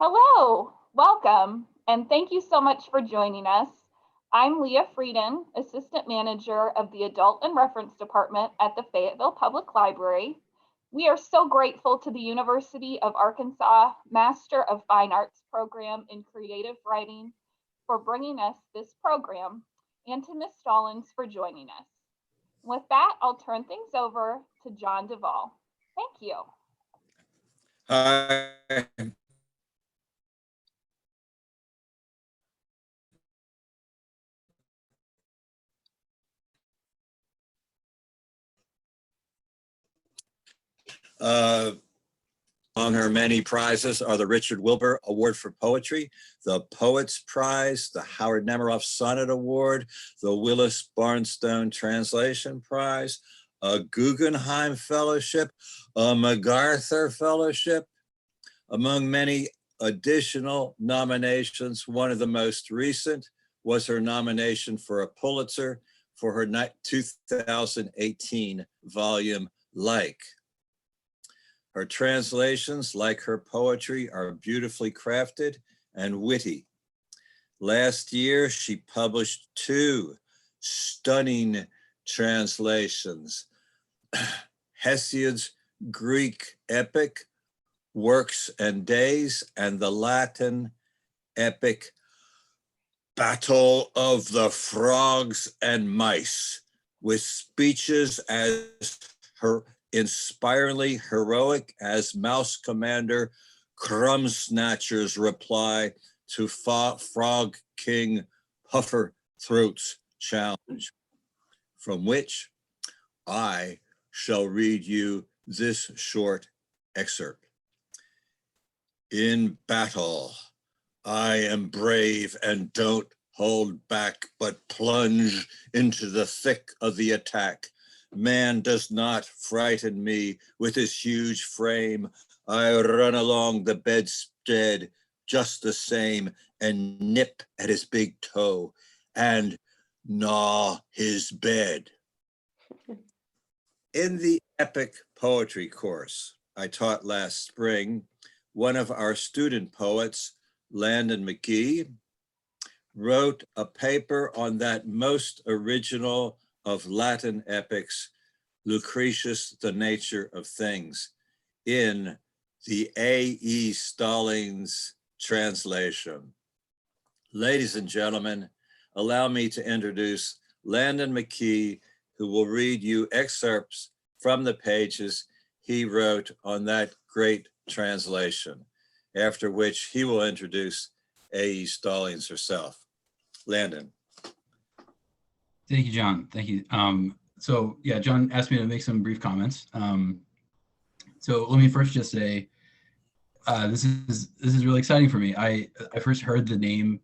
Hello, welcome, and thank you so much for joining us. I'm Leah Frieden, Assistant Manager of the Adult and Reference Department at the Fayetteville Public Library. We are so grateful to the University of Arkansas Master of Fine Arts program in Creative Writing for bringing us this program, and to Ms. Stallings for joining us. With that, I'll turn things over to John Duvall. Thank you. Hi. Among her many prizes are the Richard Wilbur Award for Poetry, the Poets Prize, the Howard Nemeroff Sonnet Award, the Willis Barnstone Translation Prize, a Guggenheim Fellowship, a MacArthur Fellowship. Among many additional nominations, one of the most recent was her nomination for a Pulitzer for her 2018 volume, Like. Her translations, like her poetry, are beautifully crafted and witty. Last year, she published two stunning translations, Hesiod's Greek epic, Works and Days, and the Latin epic, Battle of the Frogs and Mice, with speeches as her inspiringly heroic as Mouse Commander Crumb Snatcher's reply to Frog King Puffer Throat's challenge, from which I shall read you this short excerpt. In battle, I am brave and don't hold back, but plunge into the thick of the attack. Man does not frighten me with his huge frame. I run along the bedstead just the same and nip at his big toe and gnaw his bed. In the epic poetry course I taught last spring, one of our student poets, Landon McGee, wrote a paper on that most original of Latin epics, Lucretius, The Nature of Things, in the A.E. Stallings translation. Ladies and gentlemen, allow me to introduce Landon McGee, who will read you excerpts from the pages he wrote on that great translation, after which he will introduce A.E. Stallings herself. Landon. Thank you, John. Thank you. So yeah, John asked me to make some brief comments. So let me first just say, this is really exciting for me. I first heard the name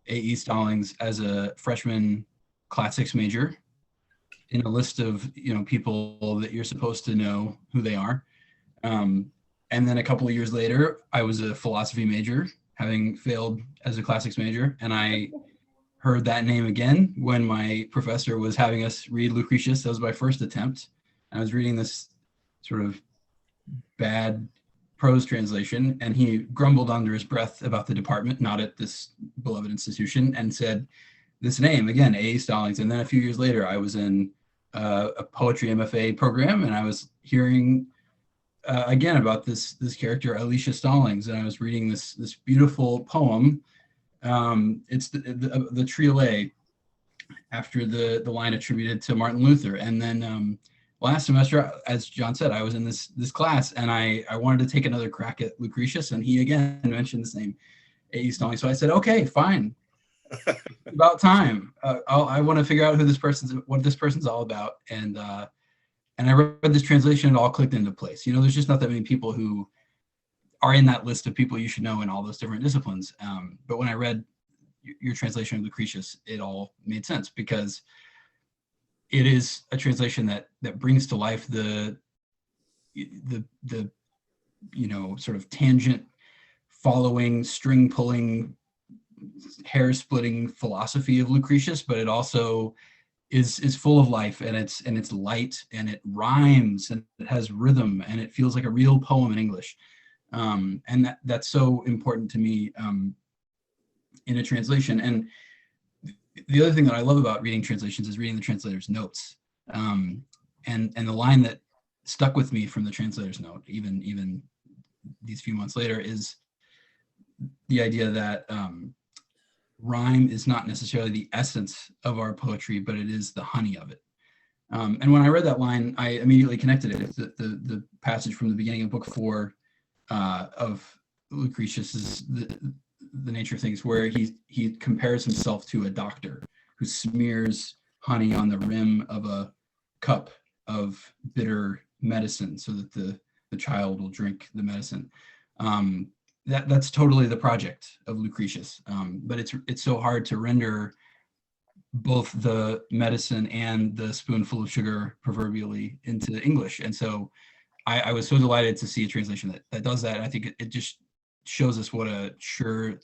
A.E. Stallings as a freshman classics major in a list of people that you're supposed to know who they are. And then a couple of years later, I was a philosophy major, having failed as a classics major, and I heard that name again when my professor was having us read Lucretius. That was my first attempt. I was reading this sort of bad prose translation, and he grumbled under his breath about the department, not at this beloved institution, and said this name again, A. Stallings. And then a few years later, I was in a poetry MFA program, and I was hearing again about this character, Alicia Stallings, and I was reading this beautiful poem. It's the Triolet, after the line attributed to Martin Luther. And then last semester, as John said, I was in this class, and I wanted to take another crack at Lucretius, and he again mentioned the same A.E. Stallings. So I said, okay, fine, about time. I want to figure out what this person's all about. And I read this translation, it all clicked into place. There's just not that many people who are in that list of people you should know in all those different disciplines. But when I read your translation of Lucretius, it all made sense, because it is a translation that brings to life the sort of tangent following, string pulling, hair splitting philosophy of Lucretius, but it also is full of life, and it's light, and it rhymes, and it has rhythm, and it feels like a real poem in English. And that's so important to me in a translation. And the other thing that I love about reading translations is reading the translator's notes. And the line that stuck with me from the translator's note, even these few months later, is the idea that rhyme is not necessarily the essence of our poetry, but it is the honey of it. And when I read that line, I immediately connected it with the passage from the beginning of book 4 of Lucretius's the Nature of Things, where he compares himself to a doctor who smears honey on the rim of a cup of bitter medicine so that the child will drink the medicine. That's totally the project of Lucretius, but it's so hard to render both the medicine and the spoonful of sugar proverbially into English. And so I was so delighted to see a translation that does that. I think it just shows us what a sure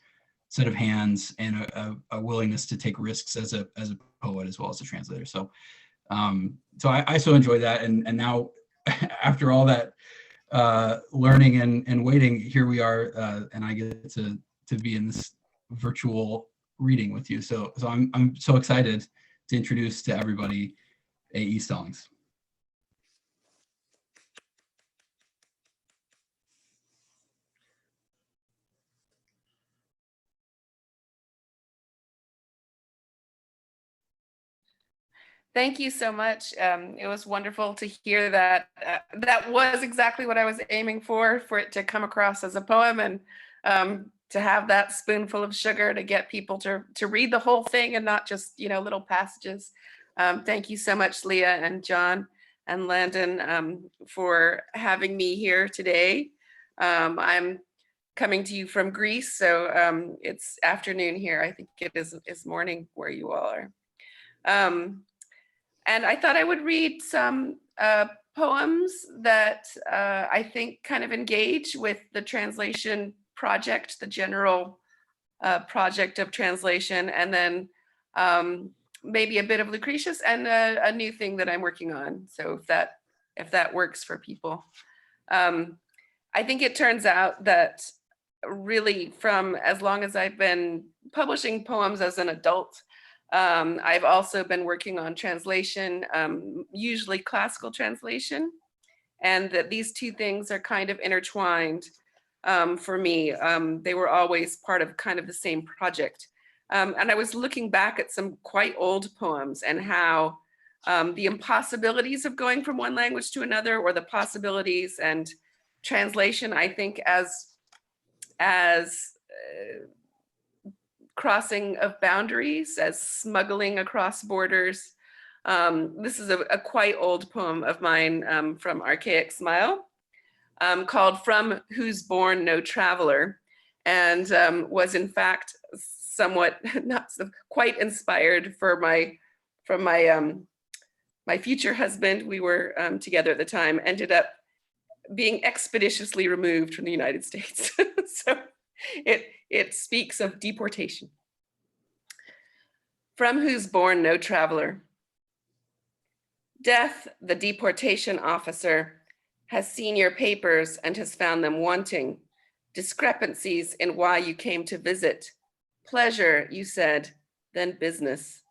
set of hands and a willingness to take risks as a poet as well as a translator. So I so enjoyed that. And now after all that learning and waiting, here we are, and I get to be in this virtual reading with you. So I'm so excited to introduce to everybody A.E. Stallings. Thank you so much. It was wonderful to hear that. That was exactly what I was aiming for it to come across as a poem, and to have that spoonful of sugar to get people to read the whole thing and not just, little passages. Thank you so much, Leah and John and Landon, for having me here today. I'm coming to you from Greece, so it's afternoon here. I think it is morning where you all are. And I thought I would read some poems that I think kind of engage with the translation project, the general project of translation, and then maybe a bit of Lucretius and a new thing that I'm working on. So if that works for people. I think it turns out that really from as long as I've been publishing poems as an adult, I've also been working on translation, usually classical translation, and that these two things are kind of intertwined for me. They were always part of kind of the same project. And I was looking back at some quite old poems and how the impossibilities of going from one language to another, or the possibilities and translation, I think as crossing of boundaries, as smuggling across borders. This is a quite old poem of mine from Archaic Smile, called From Whose Born No Traveler, and was in fact somewhat not so, quite inspired from my future husband. We were together at the time, ended up being expeditiously removed from the United States. So it speaks of deportation. From whose born no traveler. Death, the deportation officer, has seen your papers and has found them wanting. Discrepancies in why you came to visit. Pleasure, you said, then business.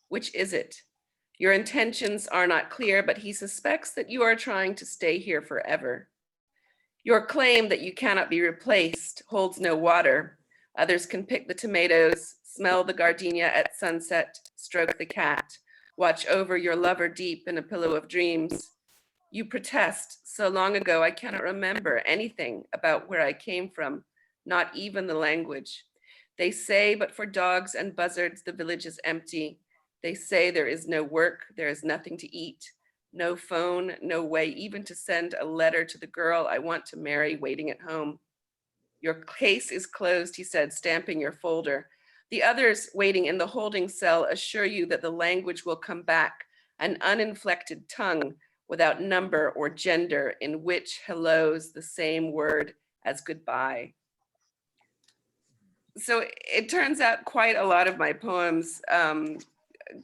Which is it? Your intentions are not clear, but he suspects that you are trying to stay here forever. Your claim that you cannot be replaced holds no water. Others can pick the tomatoes, smell the gardenia at sunset, stroke the cat, watch over your lover deep in a pillow of dreams. You protest, so long ago I cannot remember anything about where I came from, not even the language. They say, but for dogs and buzzards, the village is empty. They say there is no work, there is nothing to eat. No phone, no way even to send a letter to the girl I want to marry waiting at home. Your case is closed, he said, stamping your folder. The others waiting in the holding cell assure you that the language will come back, an uninflected tongue without number or gender, in which hello's the same word as goodbye. So it turns out quite a lot of my poems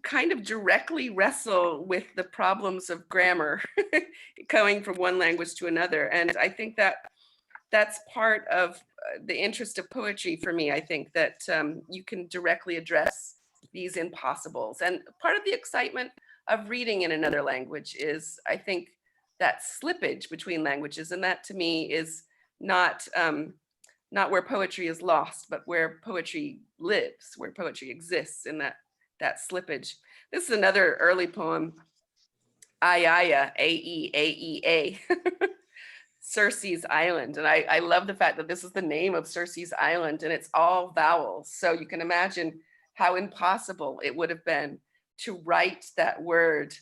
kind of directly wrestle with the problems of grammar going from one language to another. And I think that that's part of the interest of poetry for me. I think that you can directly address these impossibles. And part of the excitement of reading in another language is, I think, that slippage between languages. And that to me is not where poetry is lost, but where poetry lives, where poetry exists in that slippage. This is another early poem, Aiaia, A-E-A-E-A, Circe's Island. And I love the fact that this is the name of Circe's Island and it's all vowels. So you can imagine how impossible it would have been to write that word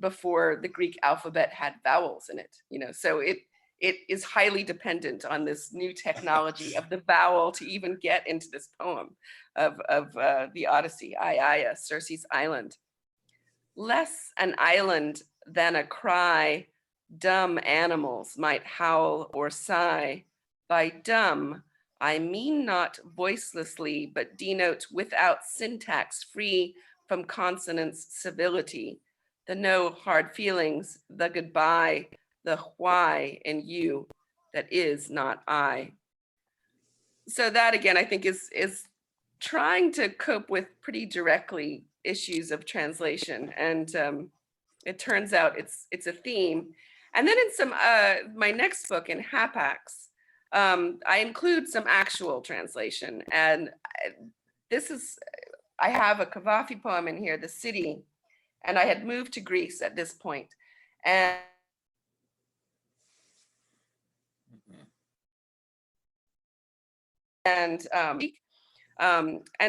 before the Greek alphabet had vowels in it. So it is highly dependent on this new technology of the vowel to even get into this poem of the Odyssey, Aiaia, Circe's Island. Less an island than a cry, dumb animals might howl or sigh. By dumb, I mean not voicelessly, but denote without syntax, free from consonants, civility, the no hard feelings, the goodbye, the why in you that is not I. So that again, I think is trying to cope with pretty directly issues of translation. And it turns out it's a theme. And then in some my next book, in Hapax, I include some actual translation. And I have a Cavafy poem in here, The City, and I had moved to Greece at this point. And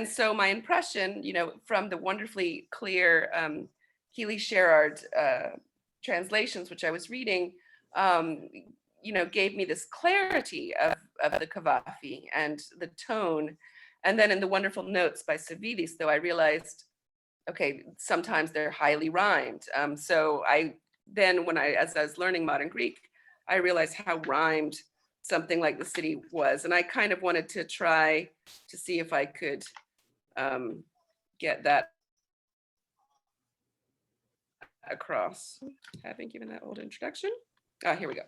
so my impression, from the wonderfully clear Healy Sherrard translations, which I was reading, gave me this clarity of the Cavafy and the tone. And then in the wonderful notes by Seferis, though, I realized, okay, sometimes they're highly rhymed. So as I was learning modern Greek, I realized how rhymed something like The City was. And I kind of wanted to try to see if I could get that across. Having given that old introduction. Here we go.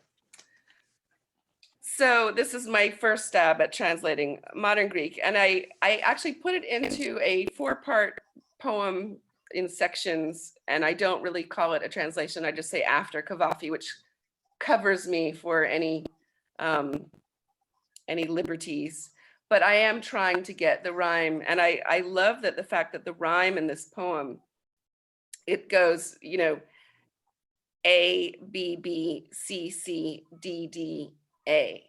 So this is my first stab at translating modern Greek. And I actually put it into a 4-part poem in sections, and I don't really call it a translation. I just say after Cavafy, which covers me for any liberties. But I am trying to get the rhyme. And I love that the fact that the rhyme in this poem, it goes, A, B, B, C, C, D, D, A.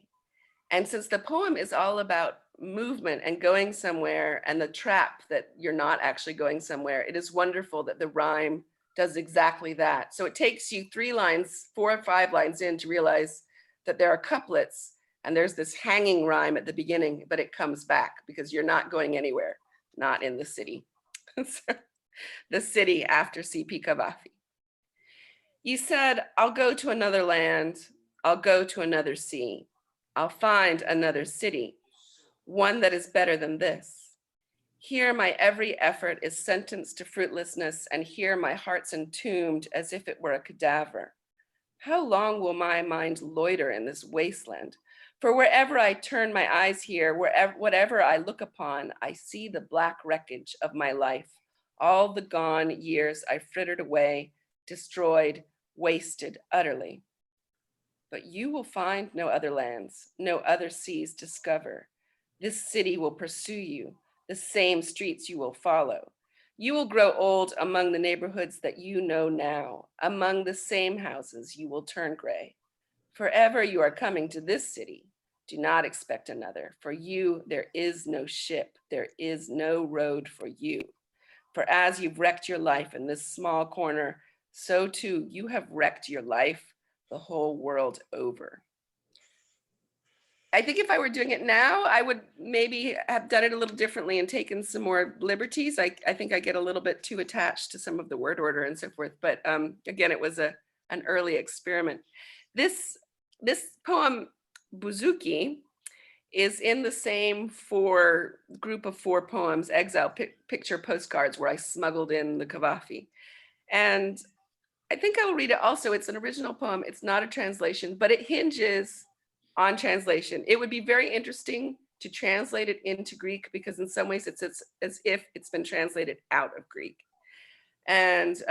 And since the poem is all about movement and going somewhere and the trap that you're not actually going somewhere, it is wonderful that the rhyme does exactly that. So it takes you 4 or 5 lines in to realize that there are couplets and there's this hanging rhyme at the beginning, but it comes back because you're not going anywhere, not in the city. So, The City after C.P. Cavafy. You said, I'll go to another land, I'll go to another sea, I'll find another city, one that is better than this. Here my every effort is sentenced to fruitlessness, and here my heart's entombed as if it were a cadaver. How long will my mind loiter in this wasteland? For wherever I turn my eyes here, whatever I look upon, I see the black wreckage of my life, all the gone years I frittered away, destroyed, wasted utterly. But you will find no other lands, no other seas discover. This city will pursue you, the same streets you will follow. You will grow old among the neighborhoods that you know now. Among the same houses you will turn gray. Forever you are coming to this city. Do not expect another. For you, there is no ship. There is no road for you. For as you've wrecked your life in this small corner, so too you have wrecked your life the whole world over. I think if I were doing it now, I would maybe have done it a little differently and taken some more liberties. I think I get a little bit too attached to some of the word order and so forth. But again, it was an early experiment. This poem, Buzuki, is in the same group of 4 poems, Exile Picture Postcards, where I smuggled in the Cavafy. And I think I will read it also. It's an original poem. It's not a translation, but it hinges on translation. It would be very interesting to translate it into Greek, because in some ways it's as if it's been translated out of Greek. And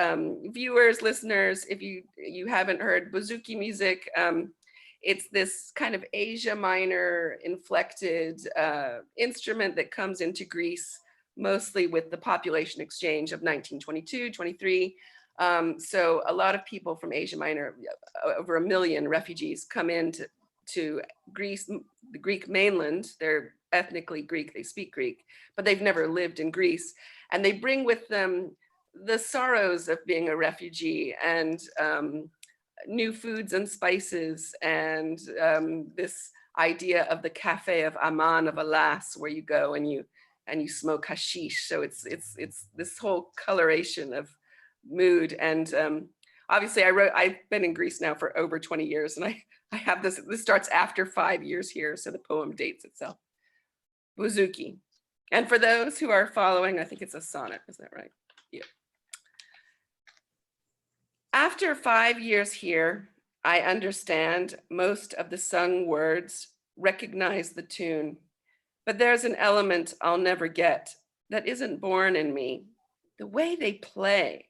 viewers, listeners, if you haven't heard bouzouki music, it's this kind of Asia Minor inflected instrument that comes into Greece mostly with the population exchange of 1922, 23. So a lot of people from Asia Minor, over 1 million refugees, come into Greece, the Greek mainland. They're ethnically Greek, they speak Greek, but they've never lived in Greece. And they bring with them the sorrows of being a refugee, and new foods and spices, and this idea of the cafe of Aman, of Alas, where you go and you smoke hashish. So it's this whole coloration of mood. And obviously I've been in Greece now for over 20 years, and I have this starts after 5 years here, so the poem dates itself. Bouzouki. And for those who are following, I think it's a sonnet, is that right? Yeah. After 5 years here, I understand most of the sung words, recognize the tune, but there's an element I'll never get that isn't born in me, the way they play.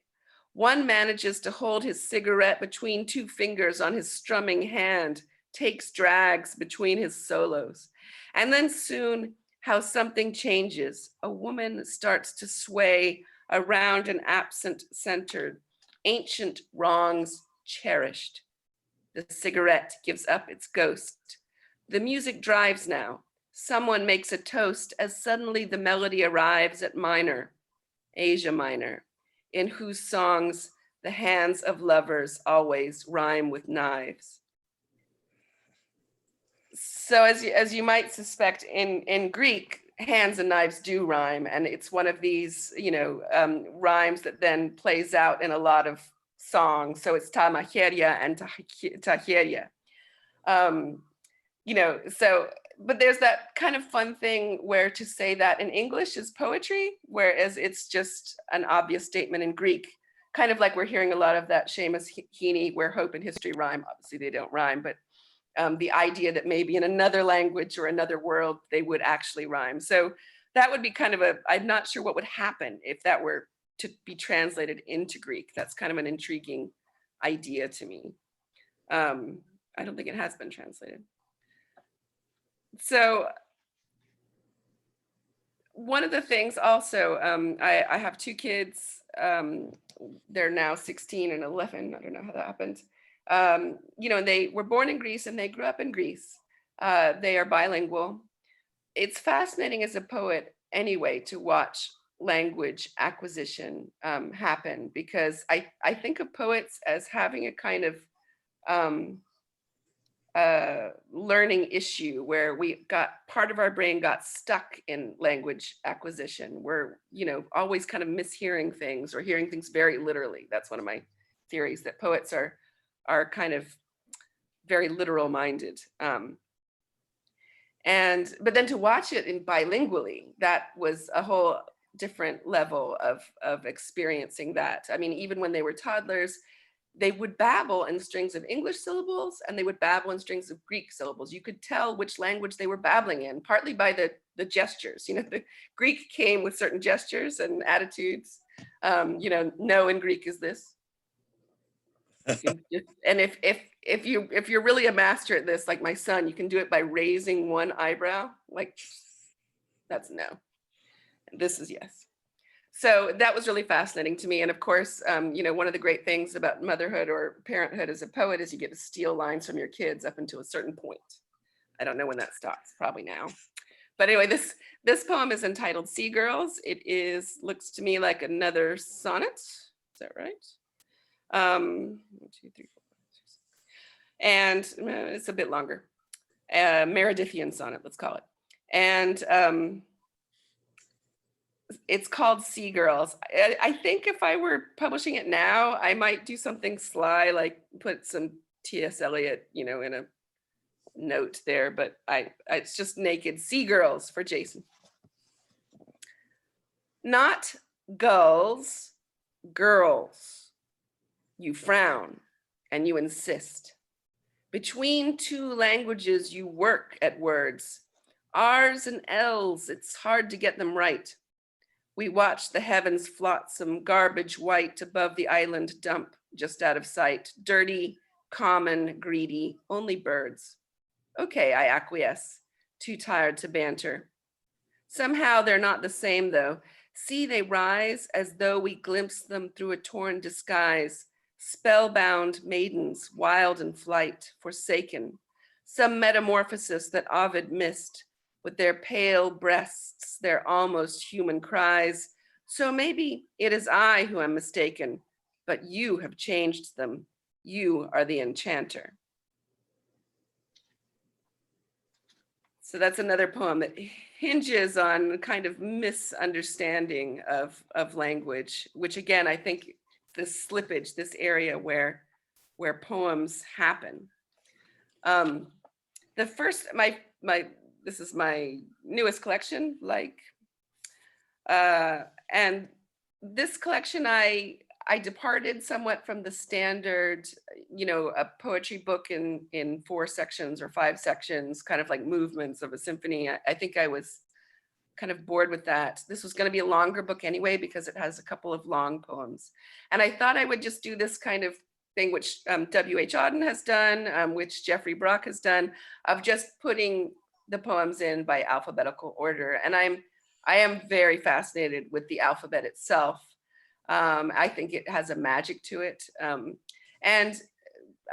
One manages to hold his cigarette between 2 fingers on his strumming hand, takes drags between his solos, and then soon how something changes. A woman starts to sway around an absent centered, ancient wrongs cherished. The cigarette gives up its ghost. The music drives now. Someone makes a toast as suddenly the melody arrives at minor, Asia Minor, in whose songs the hands of lovers always rhyme with knives. So as you might suspect, in Greek, hands and knives do rhyme, and it's one of these, rhymes that then plays out in a lot of songs. So it's ta macheria and tacheria. But there's that kind of fun thing where to say that in English is poetry, whereas it's just an obvious statement in Greek, kind of like we're hearing a lot of that Seamus Heaney, where hope and history rhyme. Obviously they don't rhyme, but the idea that maybe in another language or another world, they would actually rhyme. So that would be kind of I'm not sure what would happen if that were to be translated into Greek. That's kind of an intriguing idea to me. I don't think it has been translated. So one of the things also, I have 2 kids. They're now 16 and 11. I don't know how that happened. They were born in Greece and they grew up in Greece. They are bilingual. It's fascinating as a poet anyway to watch language acquisition happen, because I think of poets as having a kind of learning issue where we got part of our brain got stuck in language acquisition. We're always kind of mishearing things or hearing things very literally. That's one of my theories, that poets are kind of very literal minded. But then to watch it in bilingually, that was a whole different level of experiencing that. I mean, even when they were toddlers, they would babble in strings of English syllables and they would babble in strings of Greek syllables. You could tell which language they were babbling in, partly by the gestures. The Greek came with certain gestures and attitudes. No in Greek is this. And if you're really a master at this, like my son, you can do it by raising one eyebrow, like that's no. This is yes. So that was really fascinating to me. And of course, one of the great things about motherhood or parenthood as a poet is you get to steal lines from your kids up until a certain point. I don't know when that stops, probably now. But anyway, this poem is entitled Sea Girls. It looks to me like another sonnet. Is that right? 1, 2, 3, 4, 5, 6. And it's a bit longer. Meredithian sonnet, let's call it. And it's called Sea Girls. I think if I were publishing it now, I might do something sly, like put some T.S. Eliot, in a note there, but it's just naked Sea Girls for Jason. Not gulls, girls. You frown and you insist. Between two languages, you work at words. R's and L's, it's hard to get them right. We watch the heavens flotsam, garbage white above the island dump, just out of sight. Dirty, common, greedy, only birds. Okay, I acquiesce, too tired to banter. Somehow they're not the same though. See, they rise as though we glimpse them through a torn disguise. Spellbound maidens, wild in flight, forsaken. Some metamorphosis that Ovid missed, with their pale breasts, their almost human cries. So maybe it is I who am mistaken, but you have changed them. You are the enchanter. So that's another poem that hinges on kind of misunderstanding of language, which again, I think this slippage, this area where poems happen. The first, this is my newest collection, and this collection, I departed somewhat from the standard, a poetry book in 4 sections or 5 sections, kind of like movements of a symphony. I think I was kind of bored with that. This was going to be a longer book anyway, because it has a couple of long poems. And I thought I would just do this kind of thing, which W.H. Auden has done, which Jeffrey Brock has done, of just putting the poems in by alphabetical order. And I am very fascinated with the alphabet itself. I think it has a magic to it. And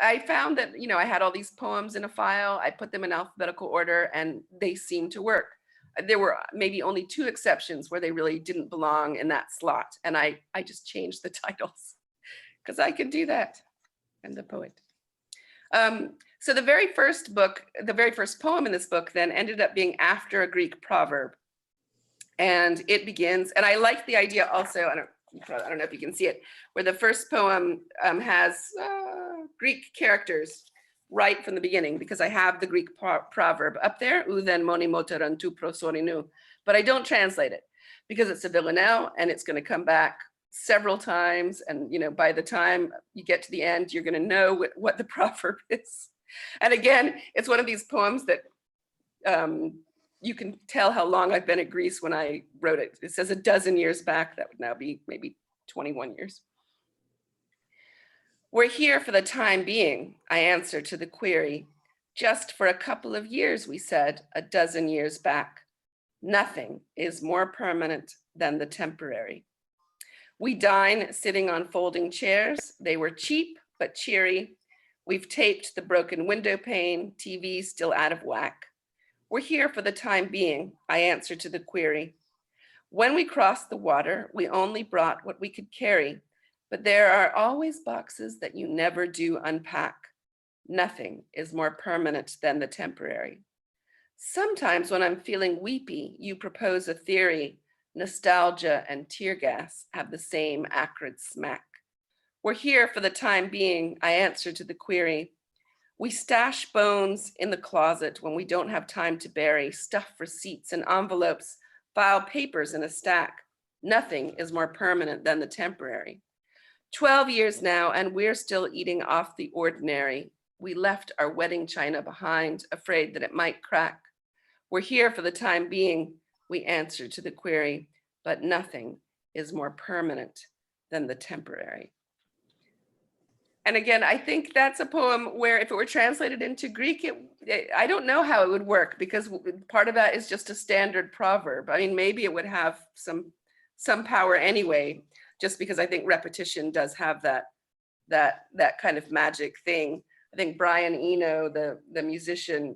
I found that, I had all these poems in a file, I put them in alphabetical order and they seemed to work. There were maybe only 2 exceptions where they really didn't belong in that slot. And I just changed the titles because I could do that. I'm the poet. So the very first poem in this book then ended up being after a Greek proverb. And it begins, and I like the idea also, I don't know if you can see it, where the first poem has Greek characters right from the beginning, because I have the Greek proverb up there, uden moni moteran tu prosorinu, but I don't translate it because it's a villanelle and it's going to come back several times. And by the time you get to the end, you're going to know what the proverb is. And again, it's one of these poems that you can tell how long I've been at Greece when I wrote it. It says a dozen years back. That would now be maybe 21 years. We're here for the time being, I answer to the query. Just for a couple of years, we said, a dozen years back. Nothing is more permanent than the temporary. We dine sitting on folding chairs. They were cheap, but cheery. We've taped the broken window pane, TV still out of whack. We're here for the time being, I answer to the query. When we crossed the water, we only brought what we could carry, but there are always boxes that you never do unpack. Nothing is more permanent than the temporary. Sometimes when I'm feeling weepy, you propose a theory. Nostalgia and tear gas have the same acrid smack. We're here for the time being, I answer to the query. We stash bones in the closet when we don't have time to bury, stuff receipts and envelopes, file papers in a stack. Nothing is more permanent than the temporary. 12 years now, and we're still eating off the ordinary. We left our wedding china behind, afraid that it might crack. We're here for the time being, we answer to the query, but nothing is more permanent than the temporary. And again, I think that's a poem where if it were translated into Greek, I don't know how it would work, because part of that is just a standard proverb. I mean, maybe it would have some power anyway, just because I think repetition does have that kind of magic thing. I think Brian Eno, the musician,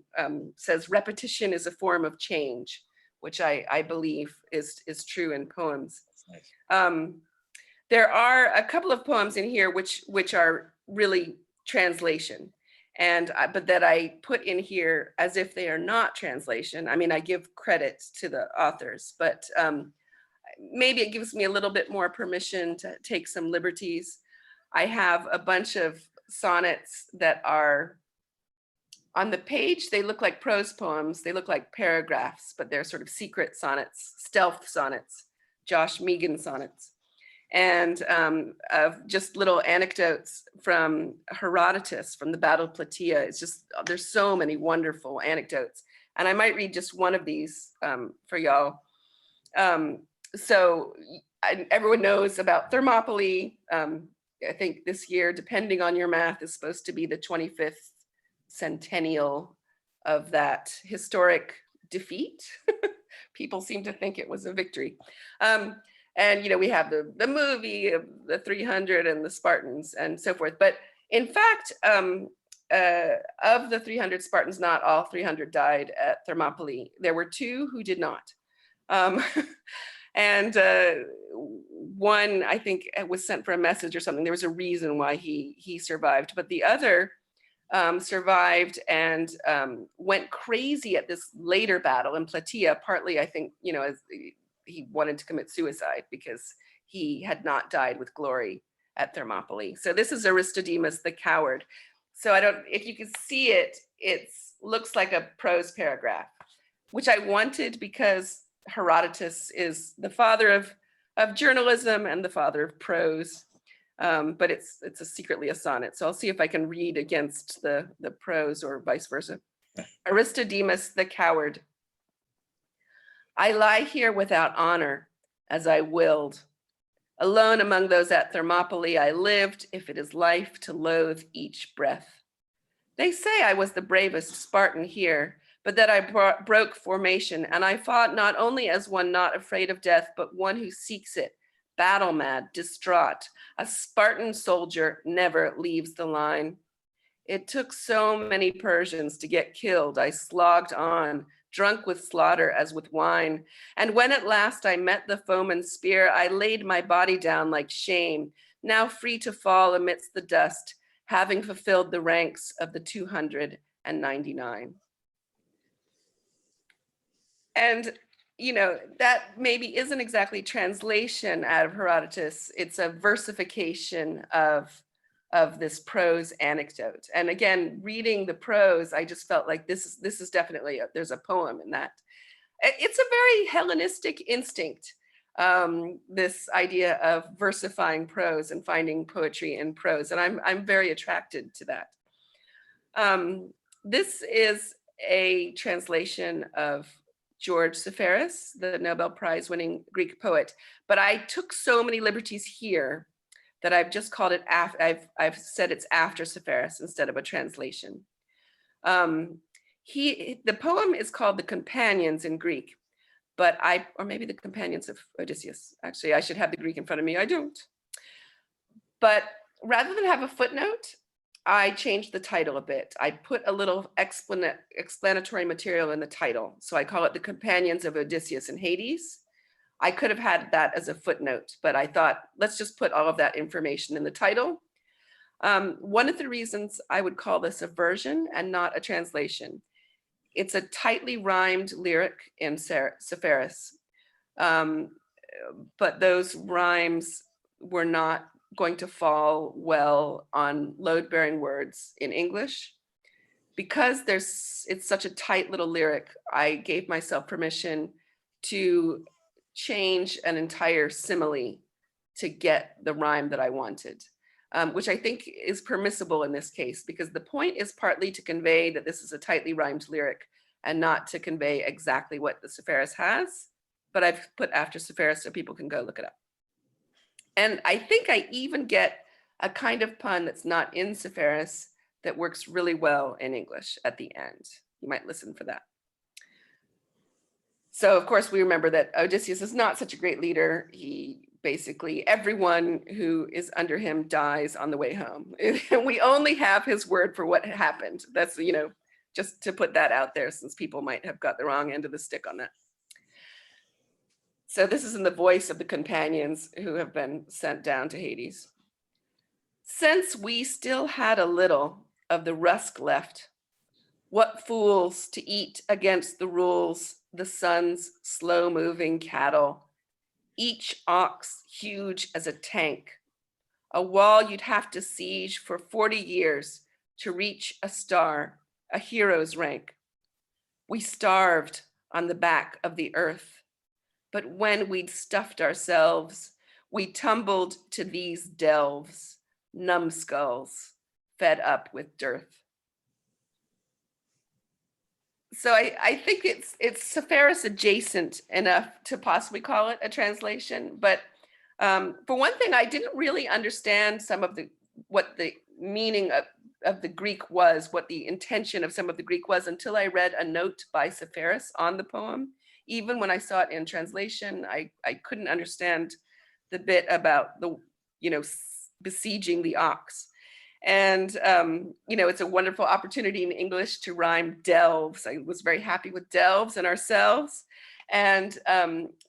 says repetition is a form of change, which I believe is true in poems. Nice. There are a couple of poems in here which are really translation, but that I put in here as if they are not translation. I mean, I give credit to the authors, but maybe it gives me a little bit more permission to take some liberties. I have a bunch of sonnets that are on the page. They look like prose poems. They look like paragraphs, but they're sort of secret sonnets, stealth sonnets, Josh Megan sonnets. and of just little anecdotes from Herodotus from the Battle of Plataea. It's just, there's so many wonderful anecdotes. And I might read just one of these for y'all. Everyone knows about Thermopylae. I think this year, depending on your math, is supposed to be the 25th centennial of that historic defeat. People seem to think it was a victory. And we have the movie of the 300 and the Spartans and so forth. But in fact, of the 300 Spartans, not all 300 died at Thermopylae. There were 2 who did not. And one, I think, was sent for a message or something. There was a reason why he survived, but the other survived and went crazy at this later battle in Plataea, partly, I think, as he wanted to commit suicide because he had not died with glory at Thermopylae. So this is Aristodemus the Coward. So if you can see it, it looks like a prose paragraph, which I wanted because Herodotus is the father of journalism and the father of prose, but it's secretly a sonnet. So I'll see if I can read against the prose or vice versa. Aristodemus the Coward. I lie here without honor, as I willed. Alone among those at Thermopylae I lived, if it is life to loathe each breath. They say I was the bravest Spartan here, but that I broke formation, and I fought not only as one not afraid of death, but one who seeks it, battle mad, distraught. A Spartan soldier never leaves the line. It took so many Persians to get killed. I slogged on, drunk with slaughter as with wine. And when at last I met the foeman's spear, I laid my body down like shame, now free to fall amidst the dust, having fulfilled the ranks of the 299. And, that maybe isn't exactly translation out of Herodotus. It's a versification of this prose anecdote. And again, reading the prose, I just felt like this is definitely, there's a poem in that. It's a very Hellenistic instinct, this idea of versifying prose and finding poetry in prose. And I'm very attracted to that. This is a translation of George Seferis, the Nobel Prize winning Greek poet. But I took so many liberties here that I've just called it, I've said it's after Seferis instead of a translation. The poem is called The Companions in Greek, or maybe The Companions of Odysseus. Actually, I should have the Greek in front of me, I don't. But rather than have a footnote, I changed the title a bit. I put a little explanatory material in the title. So I call it The Companions of Odysseus and Hades. I could have had that as a footnote, but I thought, let's just put all of that information in the title. One of the reasons I would call this a version and not a translation, it's a tightly rhymed lyric in Seferis, but those rhymes were not going to fall well on load-bearing words in English. Because it's such a tight little lyric, I gave myself permission to change an entire simile to get the rhyme that I wanted, which I think is permissible in this case, because the point is partly to convey that this is a tightly rhymed lyric and not to convey exactly what the Seferis has, but I've put after Seferis so people can go look it up. And I think I even get a kind of pun that's not in Seferis that works really well in English at the end. You might listen for that. So of course we remember that Odysseus is not such a great leader. Basically, everyone who is under him dies on the way home. We only have his word for what happened. That's, just to put that out there, since people might have got the wrong end of the stick on that. So this is in the voice of the companions who have been sent down to Hades. Since we still had a little of the rusk left, what fools to eat against the rules, the sun's slow-moving cattle, each ox huge as a tank, a wall you'd have to siege for 40 years to reach a star, a hero's rank. We starved on the back of the earth, but when we'd stuffed ourselves, We tumbled to these delves, numbskulls, fed up with dearth. So I think it's Seferis adjacent enough to possibly call it a translation. But for one thing, I didn't really understand what the meaning of the Greek was, what the intention of some of the Greek was, until I read a note by Seferis on the poem. Even when I saw it in translation, I couldn't understand the bit about the, besieging the ox. And, it's a wonderful opportunity in English to rhyme delves. I was very happy with delves and ourselves. And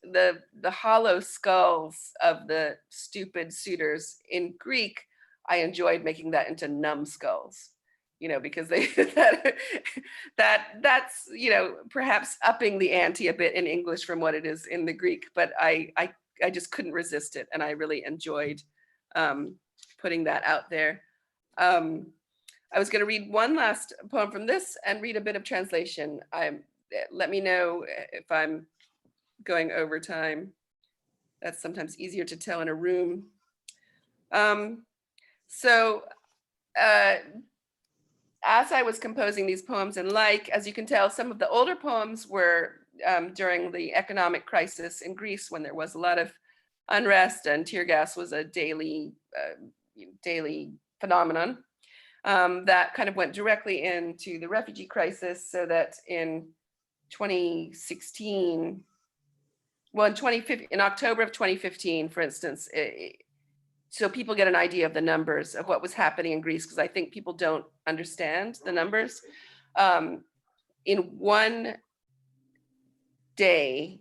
the hollow skulls of the stupid suitors in Greek, I enjoyed making that into numbskulls, because they that's perhaps upping the ante a bit in English from what it is in the Greek. But I just couldn't resist it, and I really enjoyed putting that out there. I was going to read one last poem from this and read a bit of translation. Let me know if I'm going over time. That's sometimes easier to tell in a room. As I was composing these poems, and as you can tell, some of the older poems were during the economic crisis in Greece, when there was a lot of unrest and tear gas was a daily phenomenon. That kind of went directly into the refugee crisis, so that in 2016, in October of 2015, for instance, so people get an idea of the numbers of what was happening in Greece, because I think people don't understand the numbers. In one day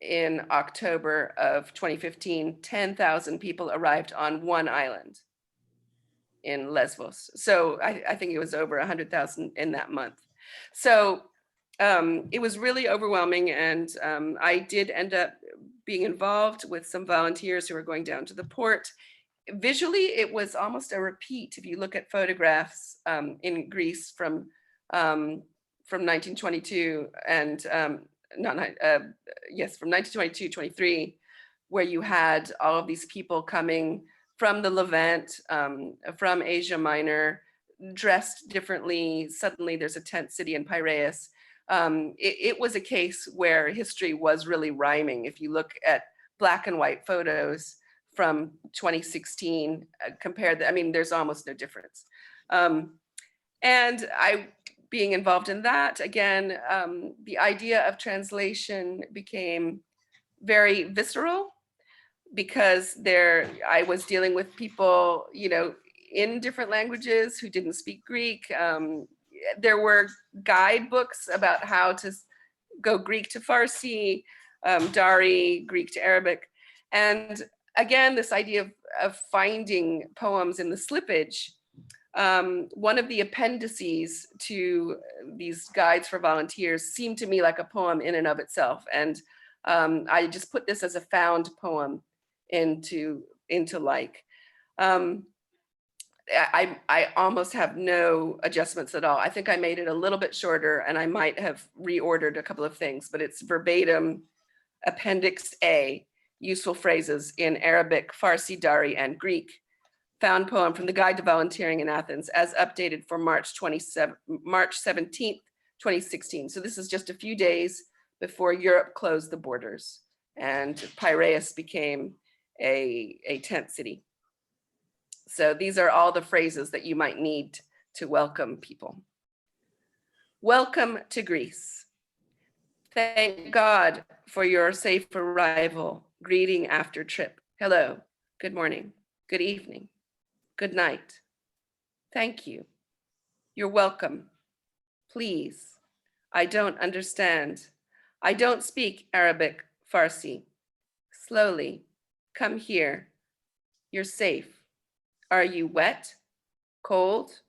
in October of 2015, 10,000 people arrived on one island in Lesbos. So I think it was over 100,000 in that month. So it was really overwhelming. And I did end up being involved with some volunteers who were going down to the port. Visually, it was almost a repeat. If you look at photographs in Greece from 1922 and from 1922, 23, where you had all of these people coming from the Levant, from Asia Minor, dressed differently. Suddenly there's a tent city in Piraeus. It was a case where history was really rhyming. If you look at black and white photos from 2016 compared, there's almost no difference. And I, being involved in that, again, the idea of translation became very visceral, because I was dealing with people, in different languages who didn't speak Greek. There were guidebooks about how to go Greek to Farsi, Dari, Greek to Arabic. And again, this idea of finding poems in the slippage. One of the appendices to these guides for volunteers seemed to me like a poem in and of itself. And I just put this as a found poem into I almost have no adjustments at all. I think I made it a little bit shorter, and I might have reordered a couple of things, but it's verbatim Appendix A, useful phrases in Arabic, Farsi, Dari, and Greek. Found poem from the Guide to Volunteering in Athens, as updated for March 17th, 2016. So this is just a few days before Europe closed the borders and Piraeus became a tent city. So these are all the phrases that you might need to welcome people. Welcome to Greece. Thank God for your safe arrival. Greeting after trip. Hello, good morning, good evening, good night. Thank you. You're welcome. Please. I don't understand. I don't speak Arabic, Farsi. Slowly. Come here. You're safe. Are you wet? Cold?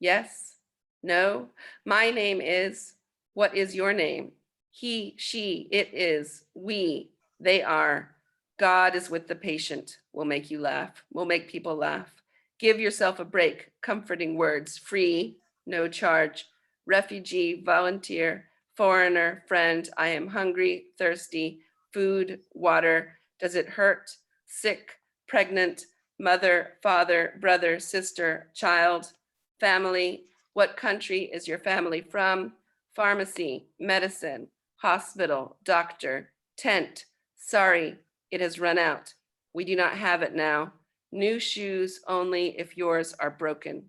Yes? No? My name is. What is your name? He, she, it is, we, they are. God is with the patient. Will make you laugh. Will make people laugh. Give yourself a break. Comforting words. Free, no charge. Refugee, volunteer, foreigner, friend. I am hungry, thirsty. Food, water. Does it hurt? sick, pregnant, mother, father, brother, sister, child, family. What country is your family from? Pharmacy, medicine, hospital, doctor, tent. Sorry, it has run out. We do not have it now. New shoes only if yours are broken.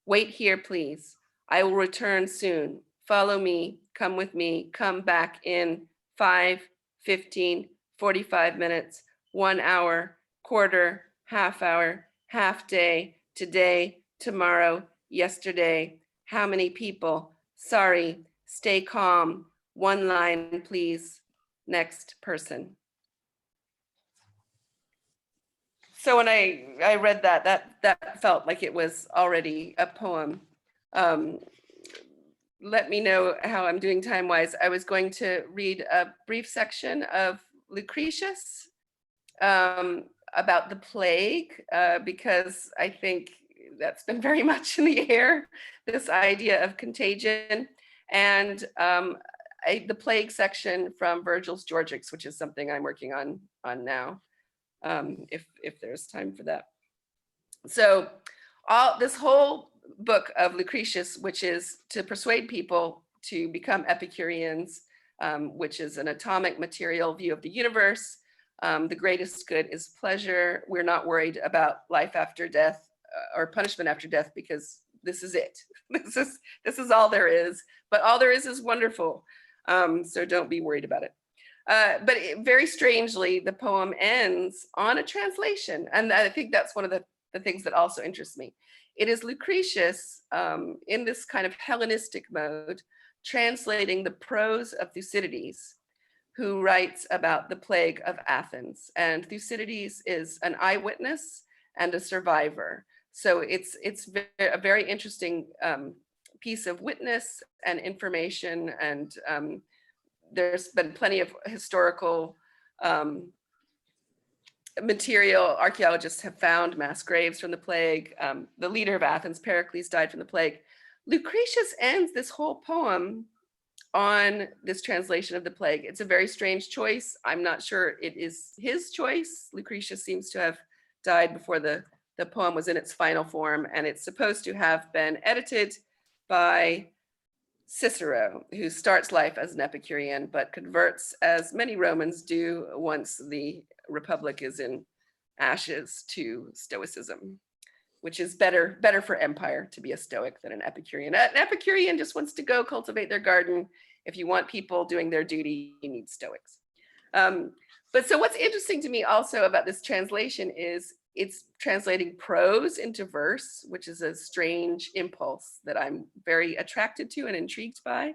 Wait here, please. I will return soon. Follow me, come with me, come back in 5, 15, 45 minutes, 1 hour, quarter, half hour, half day, today, tomorrow, yesterday. How many people? Sorry, stay calm. 1 line, please. Next person. So when I read that felt like it was already a poem. Let me know how I'm doing time-wise. I was going to read a brief section of Lucretius about the plague, because I think that's been very much in the air, this idea of contagion, and the plague section from Virgil's Georgics, which is something I'm working on now, if there's time for that. So this whole book of Lucretius, which is to persuade people to become Epicureans, which is an atomic material view of the universe. The greatest good is pleasure. We're not worried about life after death or punishment after death, because this is it. This is all there is, but all there is wonderful. So don't be worried about it. But very strangely, the poem ends on a translation. And I think that's one of the things that also interests me. It is Lucretius in this kind of Hellenistic mode, translating the prose of Thucydides, who writes about the plague of Athens. And Thucydides is an eyewitness and a survivor. So it's a very interesting piece of witness and information, and there's been plenty of historical material. Archaeologists have found mass graves from the plague. The leader of Athens, Pericles, died from the plague. Lucretius ends this whole poem on this translation of the plague. It's a very strange choice. I'm not sure it is his choice. Lucretius seems to have died before the poem was in its final form, and it's supposed to have been edited by Cicero, who starts life as an Epicurean, but converts, as many Romans do once the Republic is in ashes, to Stoicism, which is better for empire to be a Stoic than an Epicurean. An Epicurean just wants to go cultivate their garden. If you want people doing their duty, you need Stoics. But so what's interesting to me also about this translation is it's translating prose into verse, which is a strange impulse that I'm very attracted to and intrigued by.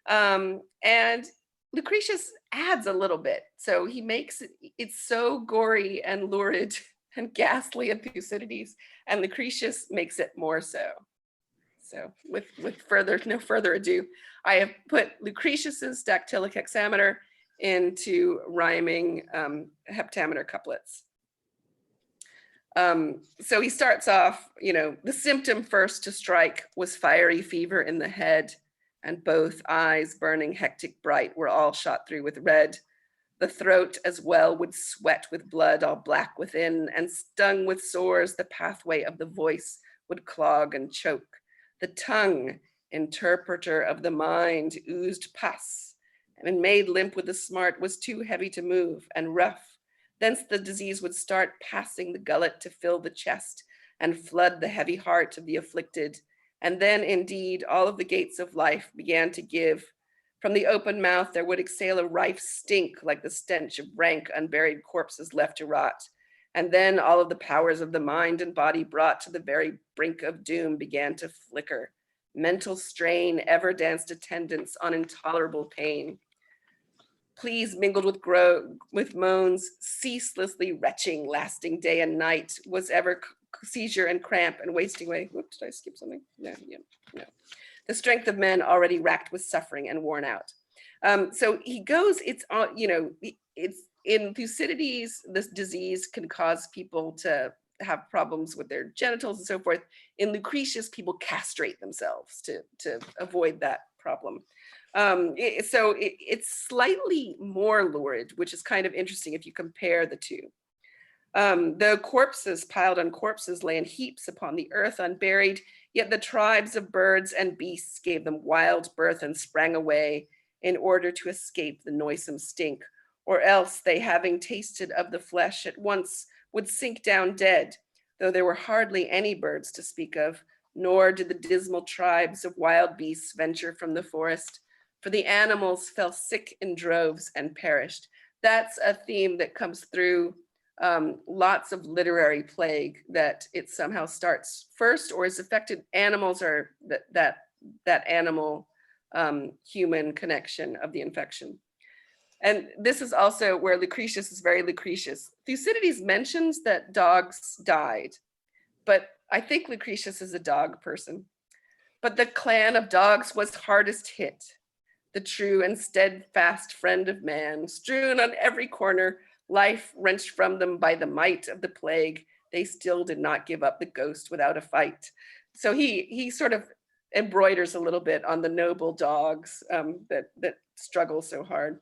And Lucretius adds a little bit. So he makes it's so gory and lurid and ghastly at Thucydides, and Lucretius makes it more so. So with no further ado, I have put Lucretius's dactylic hexameter into rhyming heptameter couplets. So he starts off, the symptom first to strike was fiery fever in the head, and both eyes burning hectic bright were all shot through with red. The throat as well would sweat with blood all black within, and stung with sores the pathway of the voice would clog and choke. The tongue, interpreter of the mind, oozed pus, and made limp with the smart, was too heavy to move and rough. Thence the disease would start, passing the gullet to fill the chest and flood the heavy heart of the afflicted. And then indeed all of the gates of life began to give. From the open mouth there would exhale a rife stink, like the stench of rank unburied corpses left to rot. And then all of the powers of the mind and body, brought to the very brink of doom, began to flicker. Mental strain ever danced attendance on intolerable pain. Pleas mingled with moans, ceaselessly retching, lasting day and night, was ever seizure and cramp and wasting away. Whoops, did I skip something? No. The strength of men already racked with suffering and worn out. So he goes, it's in Thucydides, this disease can cause people to have problems with their genitals and so forth. In Lucretius, people castrate themselves to avoid that problem. It's slightly more lurid, which is kind of interesting if you compare the two. Though corpses piled on corpses lay in heaps upon the earth unburied, yet the tribes of birds and beasts gave them wild birth and sprang away in order to escape the noisome stink, or else they, having tasted of the flesh, at once would sink down dead, though there were hardly any birds to speak of, nor did the dismal tribes of wild beasts venture from the forest, for the animals fell sick in droves and perished. That's a theme that comes through lots of literary plague, that it somehow starts first or is affected. Animals are that animal human connection of the infection. And this is also where Lucretius is very Lucretius. Thucydides mentions that dogs died, but I think Lucretius is a dog person. But the clan of dogs was hardest hit, the true and steadfast friend of man, strewn on every corner, life wrenched from them by the might of the plague, they still did not give up the ghost without a fight. So he sort of embroiders a little bit on the noble dogs that struggle so hard.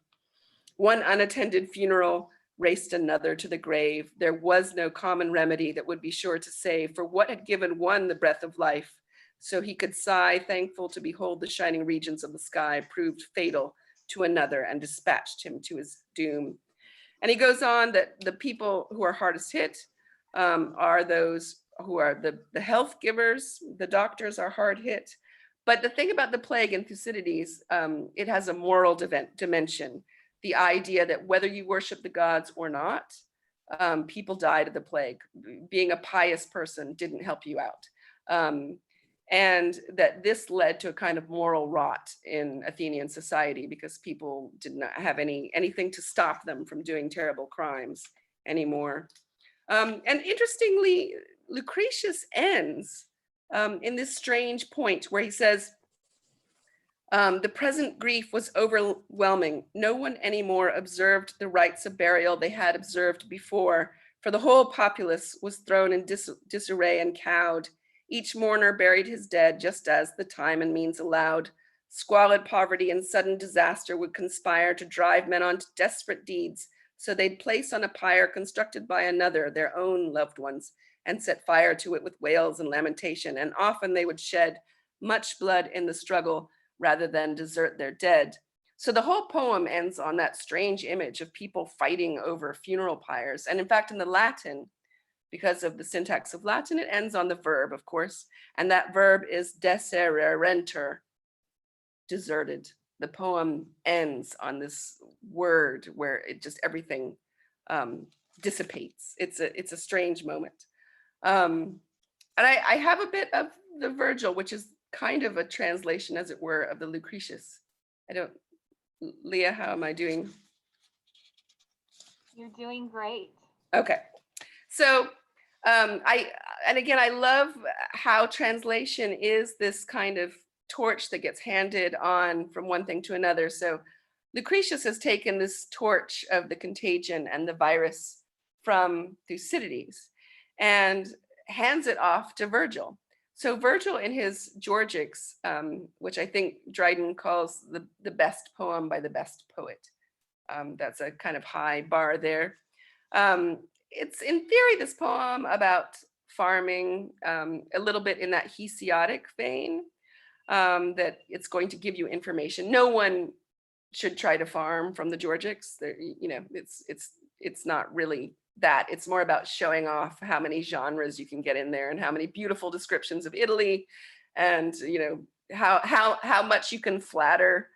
One unattended funeral raced another to the grave. There was no common remedy that would be sure to save, for what had given one the breath of life, so he could sigh, thankful to behold the shining regions of the sky, proved fatal to another and dispatched him to his doom. And he goes on that the people who are hardest hit are those who are the health givers. The doctors are hard hit. But the thing about the plague in Thucydides, it has a moral dimension. The idea that whether you worship the gods or not, people died of the plague. Being a pious person didn't help you out. And that this led to a kind of moral rot in Athenian society because people did not have anything to stop them from doing terrible crimes anymore. And interestingly, Lucretius ends in this strange point where he says, the present grief was overwhelming. No one anymore observed the rites of burial they had observed before, for the whole populace was thrown in disarray and cowed. Each mourner buried his dead just as the time and means allowed. Squalid poverty and sudden disaster would conspire to drive men on to desperate deeds, so they'd place on a pyre constructed by another their own loved ones and set fire to it with wails and lamentation, and often they would shed much blood in the struggle rather than desert their dead. So the whole poem ends on that strange image of people fighting over funeral pyres. And in fact, in the Latin, because of the syntax of Latin, it ends on the verb, of course, and that verb is desererenter, deserted. The poem ends on this word where it just everything dissipates. It's a strange moment. And I have a bit of the Virgil, which is kind of a translation, as it were, of the Lucretius. Leah, how am I doing? You're doing great. Okay. So I love how translation is this kind of torch that gets handed on from one thing to another. So Lucretius has taken this torch of the contagion and the virus from Thucydides and hands it off to Virgil. So Virgil in his Georgics, which I think Dryden calls the best poem by the best poet. That's a kind of high bar there. It's in theory this poem about farming, a little bit in that Hesiodic vein, that it's going to give you information. No one should try to farm from the Georgics. It's not really that. It's more about showing off how many genres you can get in there and how many beautiful descriptions of Italy, and how much you can flatter